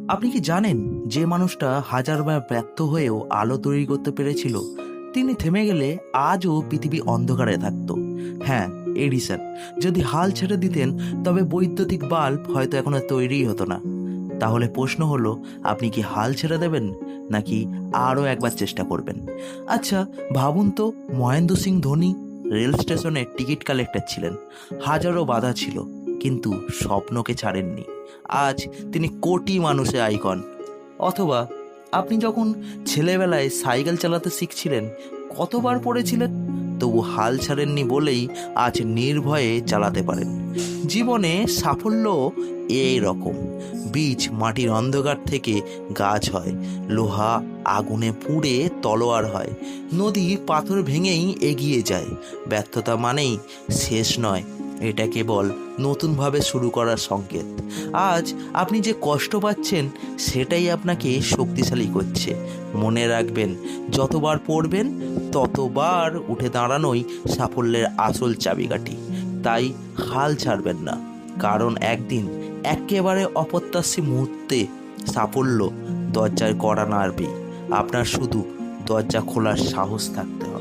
আপনি কি জানেন যে মানুষটা হাজারবার ব্যর্থ হয়েও আলো তৈরি করতে পেরেছিল, তিনি থেমে গেলে আজও পৃথিবী অন্ধকারে থাকতো? হ্যাঁ, এডিসন। যদি হাল ছেড়ে দিতেন তবে বৈদ্যুতিক বাল্ব হয়তো এখনো তৈরিই হতো না। তাহলে প্রশ্ন হলো, আপনি কি হাল ছেড়ে দেবেন নাকি আরও একবার চেষ্টা করবেন? আচ্ছা, ভাবুন তো, মহেন্দ্র সিং ধোনি রেল স্টেশনে টিকিট কালেক্টর ছিলেন। হাজারো বাধা ছিল, কিন্তু স্বপ্নকে ছাড়েননি। আজ তিনি কোটি মানুষের আইকন। অথবা আপনি যখন ছেলেবেলায় সাইকেল চালাতে শিখছিলেন, কতবার পড়েছিলেন, তবু হাল ছাড়েননি বলেই আজ নির্ভয়ে চালাতে পারেন। জীবনে সাফল্য এই রকম। বীজ মাটির অন্ধকার থেকে গাছ হয়, লোহা আগুনে পুড়ে তলোয়ার হয়, নদী পাথর ভেঙেই এগিয়ে যায়। ব্যর্থতা মানেই শেষ নয়, এটা কেবল নতুনভাবে শুরু করার সংকেত। আজ আপনি যে কষ্ট পাচ্ছেন, সেটাই আপনাকে শক্তিশালী করছে। মনে রাখবেন, যতবার পড়বেন ততবার উঠে দাঁড়ানোই সাফল্যের আসল চাবিকাঠি। তাই হাল ছাড়বেন না, কারণ একদিন একেবারে অপ্রত্যাশিত মুহূর্তে সাফল্য দরজায় কড়া নাড়বে। আপনার শুধু দরজা খোলার সাহস থাকতে হবে।